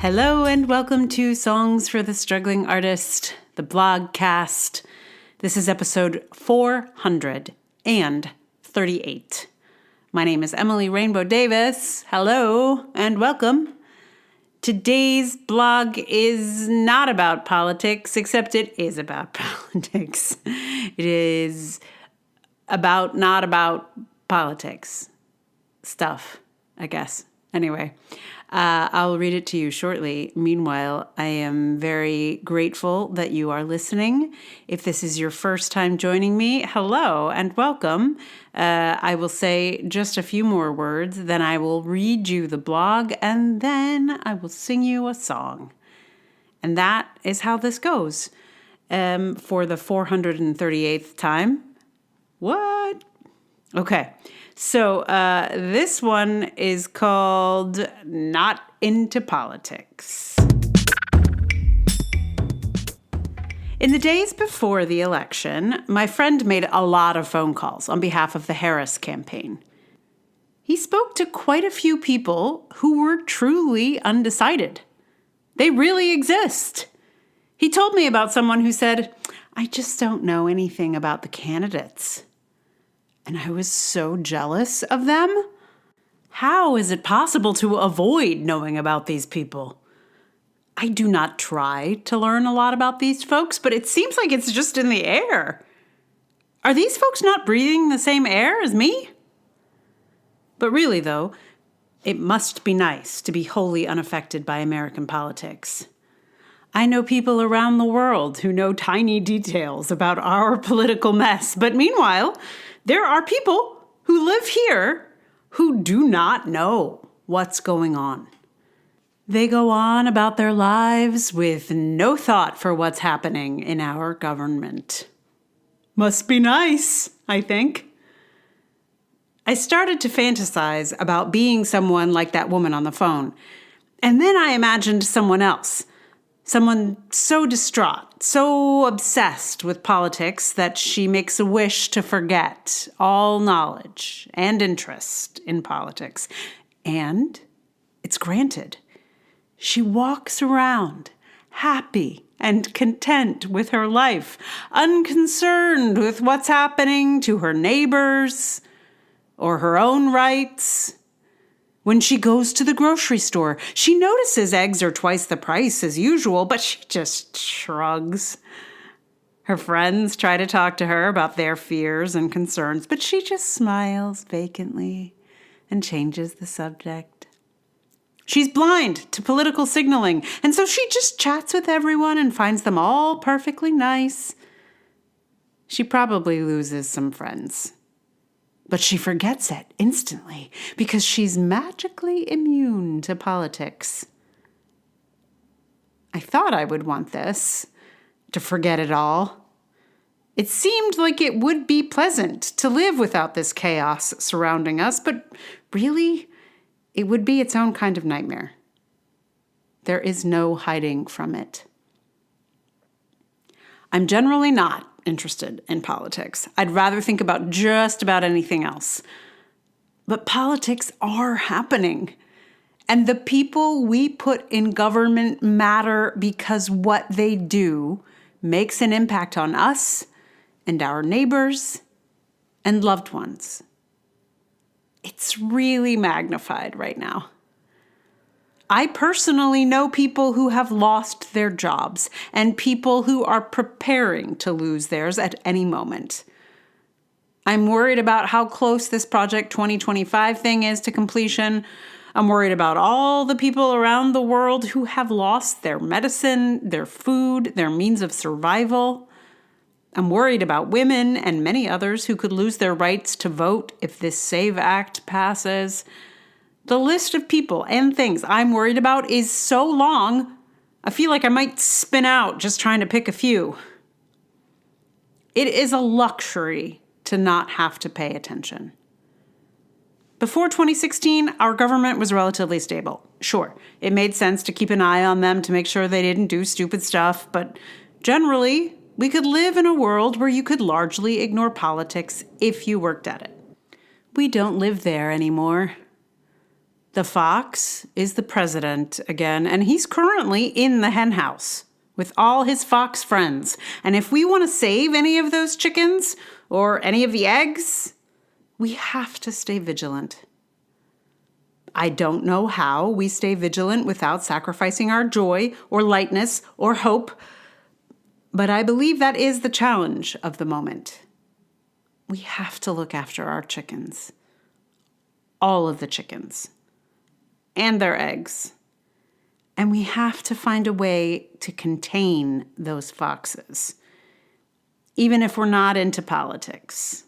Hello and welcome to Songs for the Struggling Artist, the blogcast. This is episode 438. My name is Emily Rainbow Davis. Hello and welcome. Today's blog is not about politics, except it is about politics. It is not about politics stuff, I guess. Anyway, I'll read it to you shortly. Meanwhile, I am very grateful that you are listening. If this is your first time joining me, hello and welcome. I will say just a few more words, then I will read you the blog, and then I will sing you a song. And that is how this goes. For the 438th time. What? Okay. So this one is called Not Into Politics. In the days before the election, my friend made a lot of phone calls on behalf of the Harris campaign. He spoke to quite a few people who were truly undecided. They really exist. He told me about someone who said, "I just don't know anything about the candidates." And I was so jealous of them. How is it possible to avoid knowing about these people? I do not try to learn a lot about these folks, but it seems like it's just in the air. Are these folks not breathing the same air as me? But really, though, it must be nice to be wholly unaffected by American politics. I know people around the world who know tiny details about our political mess, but meanwhile, there are people who live here who do not know what's going on. They go on about their lives with no thought for what's happening in our government. Must be nice, I think. I started to fantasize about being someone like that woman on the phone, and then I imagined someone else. Someone so distraught, so obsessed with politics that she makes a wish to forget all knowledge and interest in politics. And it's granted. She walks around happy and content with her life, unconcerned with what's happening to her neighbors or her own rights. When she goes to the grocery store, she notices eggs are twice the price as usual, but she just shrugs. Her friends try to talk to her about their fears and concerns, but she just smiles vacantly and changes the subject. She's blind to political signaling, and so she just chats with everyone and finds them all perfectly nice. She probably loses some friends. But she forgets it instantly because she's magically immune to politics. I thought I would want this, to forget it all. It seemed like it would be pleasant to live without this chaos surrounding us, but really, it would be its own kind of nightmare. There is no hiding from it. I'm generally not interested in politics. I'd rather think about just about anything else. But politics are happening. And the people we put in government matter because what they do makes an impact on us and our neighbors and loved ones. It's really magnified right now. I personally know people who have lost their jobs and people who are preparing to lose theirs at any moment. I'm worried about how close this Project 2025 thing is to completion. I'm worried about all the people around the world who have lost their medicine, their food, their means of survival. I'm worried about women and many others who could lose their rights to vote if this SAVE Act passes. The list of people and things I'm worried about is so long, I feel like I might spin out just trying to pick a few. It is a luxury to not have to pay attention. Before 2016, our government was relatively stable. Sure, it made sense to keep an eye on them to make sure they didn't do stupid stuff, but generally, we could live in a world where you could largely ignore politics if you worked at it. We don't live there anymore. The fox is the president again, and he's currently in the hen house with all his fox friends. And if we want to save any of those chickens or any of the eggs, we have to stay vigilant. I don't know how we stay vigilant without sacrificing our joy or lightness or hope, but I believe that is the challenge of the moment. We have to look after our chickens, all of the chickens, and their eggs. And we have to find a way to contain those foxes, even if we're not into politics.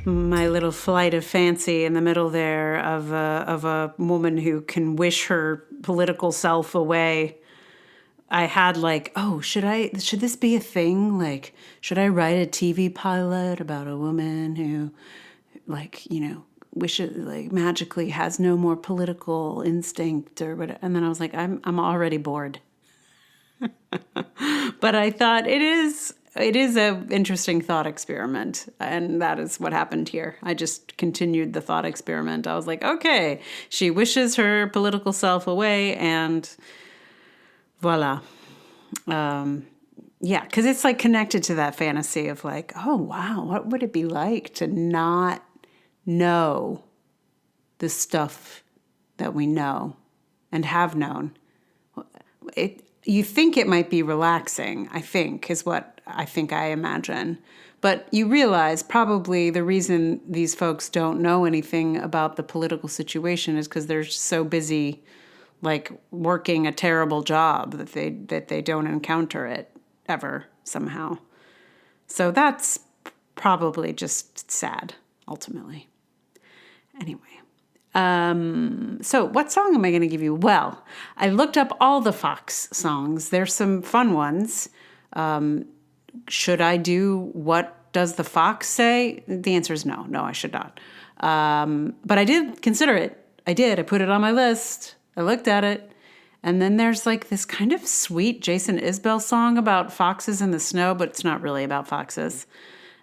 My little flight of fancy in the middle there of a woman who can wish her political self away. I had like, oh, should this be a thing? Like, should I write a TV pilot about a woman who, like, you know, wishes, like, magically has no more political instinct or whatever? And then I was like, I'm already bored. But I thought it is an interesting thought experiment, and that is what happened here. I just continued the thought experiment. I was like, okay, she wishes her political self away, and voila. Yeah, because it's like connected to that fantasy of like, oh, wow, what would it be like to not know the stuff that we know and have known? You think it might be relaxing, I think, is what I imagine. But you realize probably the reason these folks don't know anything about the political situation is because they're so busy, like, working a terrible job that they don't encounter it ever somehow. So that's probably just sad, ultimately. Anyway. So what song am I going to give you? Well, I looked up all the Fox songs. There's some fun ones. Should I do What Does the Fox Say? The answer is no. No, I should not. But I did consider it. I did. I put it on my list. I looked at it. And then there's like this kind of sweet Jason Isbell song about foxes in the snow, but it's not really about foxes.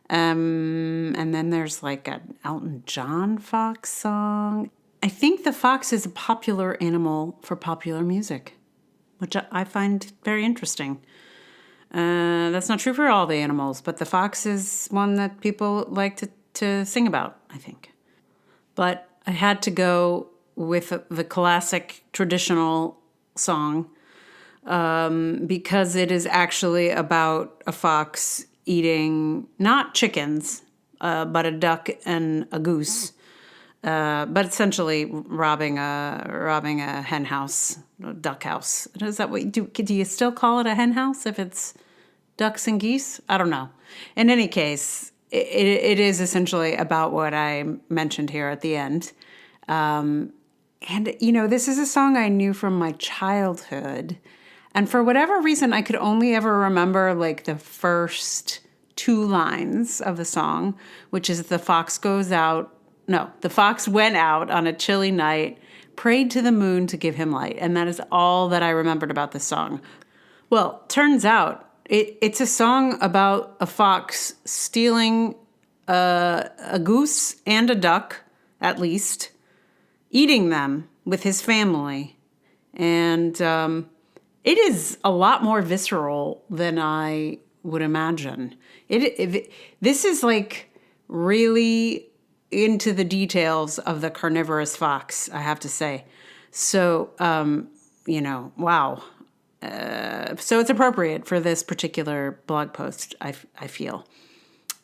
And then there's like an Elton John fox song. I think the fox is a popular animal for popular music, which I find very interesting. That's not true for all the animals, but the fox is one that people like to sing about, I think. But I had to go with the classic traditional song because it is actually about a fox eating not chickens, but a duck and a goose, but essentially robbing a hen house, a duck house. Is that what you do? Do you still call it a hen house if it's ducks and geese? I don't know. In any case, it is essentially about what I mentioned here at the end. And, you know, this is a song I knew from my childhood. And for whatever reason, I could only ever remember like the first two lines of the song, which is the fox went out on a chilly night, prayed to the moon to give him light. And that is all that I remembered about the song. Well, turns out it's a song about a fox stealing a goose and a duck, at least, eating them with his family. And it is a lot more visceral than I would imagine. This is like really into the details of the carnivorous fox, I have to say. So, you know, wow. So it's appropriate for this particular blog post, I feel.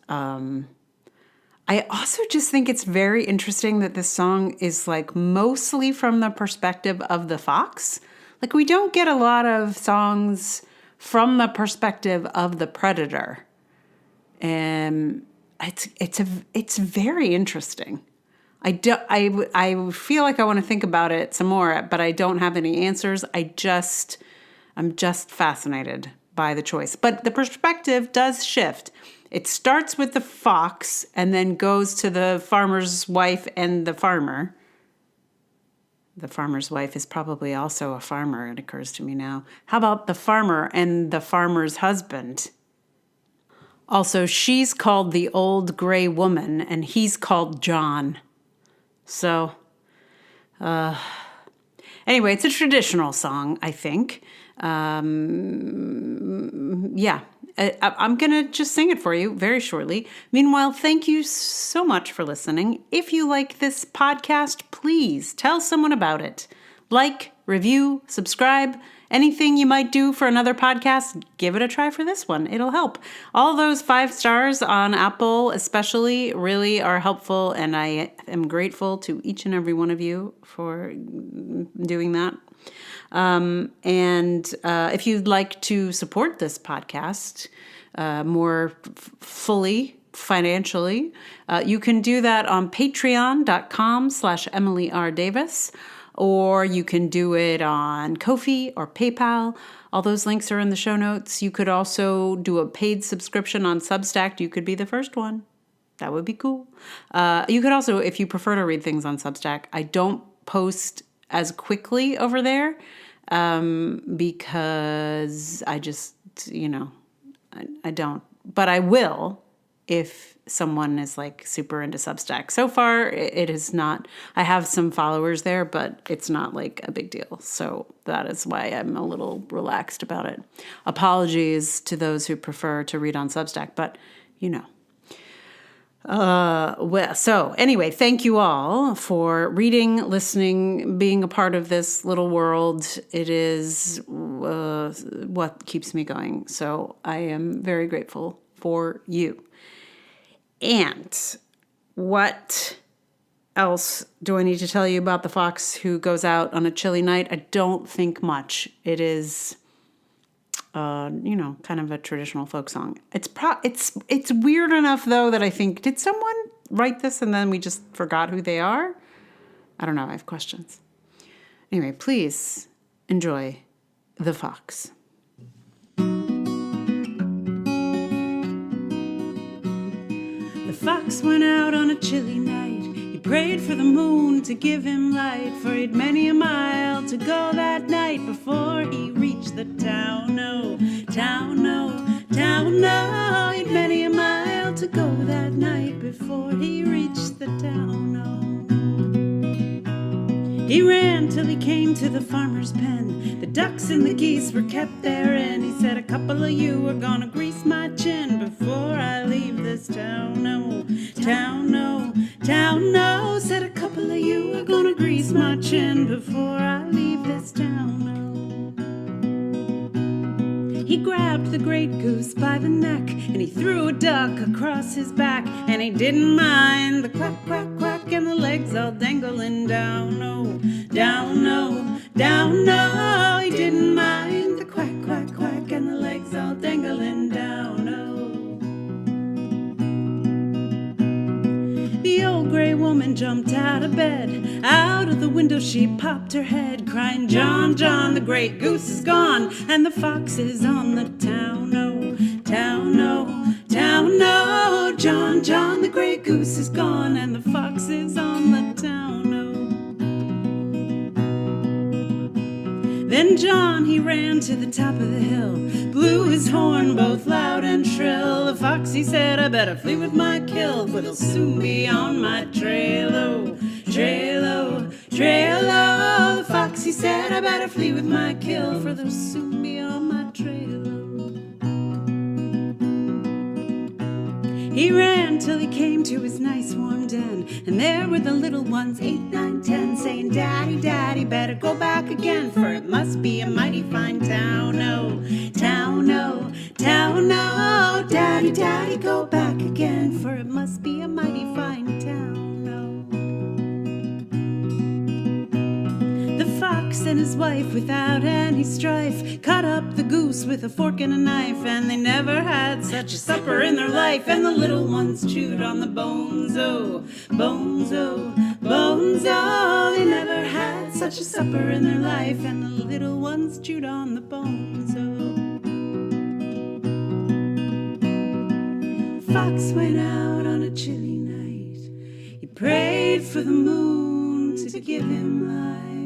I also just think it's very interesting that this song is like mostly from the perspective of the fox. Like we don't get a lot of songs from the perspective of the predator. And it's very interesting. I feel like I want to think about it some more, but I don't have any answers. I'm just fascinated by the choice. But the perspective does shift. It starts with the fox and then goes to the farmer's wife and the farmer. The farmer's wife is probably also a farmer, it occurs to me now. How about the farmer and the farmer's husband? Also, she's called the old gray woman and he's called John. So, anyway, it's a traditional song, I think. Yeah, I'm going to just sing it for you very shortly. Meanwhile, thank you so much for listening. If you like this podcast, please tell someone about it. Like, review, subscribe. Anything you might do for another podcast, give it a try for this one. It'll help. All those 5 stars on Apple especially really are helpful, and I am grateful to each and every one of you for doing that. And if you'd like to support this podcast more fully, financially, you can do that on patreon.com/Emily R. Davis. Or you can do it on Ko-fi or PayPal. All those links are in the show notes. You could also do a paid subscription on Substack. You could be the first one. That would be cool. You could also, if you prefer to read things on Substack, I don't post as quickly over there because I just, I don't. But I will if someone is like super into Substack. So far, it is not. I have some followers there, but it's not like a big deal. So that is why I'm a little relaxed about it. Apologies to those who prefer to read on Substack, but so anyway, thank you all for reading, listening, being a part of this little world. It is what keeps me going. So I am very grateful for you. And what else do I need to tell you about the fox who goes out on a chilly night? I don't think much. It is, kind of a traditional folk song. It's weird enough, though, that I think, did someone write this and then we just forgot who they are? I don't know. I have questions. Anyway, please enjoy The Fox. The fox went out on a chilly night. He prayed for the moon to give him light, for he'd many a mile to go that night before he reached the town. Oh, town, oh, town, oh. He'd many a mile to go that night before he reached the town. Oh. He ran till he came to the farmer's pen. The ducks and the geese were kept therein. He said, a couple of you are gonna grease my chin before I leave this town. Oh, town, oh, town, oh. Said a couple of you are gonna grease my chin before I leave this town. Oh. He grabbed the great goose by the neck and he threw a duck across his back, and he didn't mind the quack, quack, quack and the legs all dangling down. Oh, down, oh, down, oh. He didn't mind the quack, quack, quack and the legs all dangling down. Oh. The old gray woman jumped out of bed. Out of the window she popped her head, crying, John, John, the great goose is gone, and the fox is on the town. Oh, town, oh, town, oh. John, John, the great goose is gone, and the fox is on the town. Oh. Then John, he ran to the top of the hill, blew his horn both loud and shrill. The fox, he said, I better flee with my kill, for they'll soon be on my trail. Oh, trail, oh, trail, oh. The fox, he said, I better flee with my kill, for they'll soon be on my trail. He ran till he came to his nice warm den, and there were the little ones, 8, 9, 10, saying, Daddy, Daddy, better go back again, for it must be a mighty fine town. Oh, town, oh, town, oh. Daddy, Daddy, go back again, for it must be a mighty fine town. Oh. The fox and his wife, without any strife, cut up the goose with a fork and a knife, and they never had such a supper in their life, and the little ones chewed on the bones. Oh, bones, oh, bones, oh. They never had such a supper in their life, and the little ones chewed on the bones. Oh. Fox went out on a chilly night. He prayed for the moon to give him light.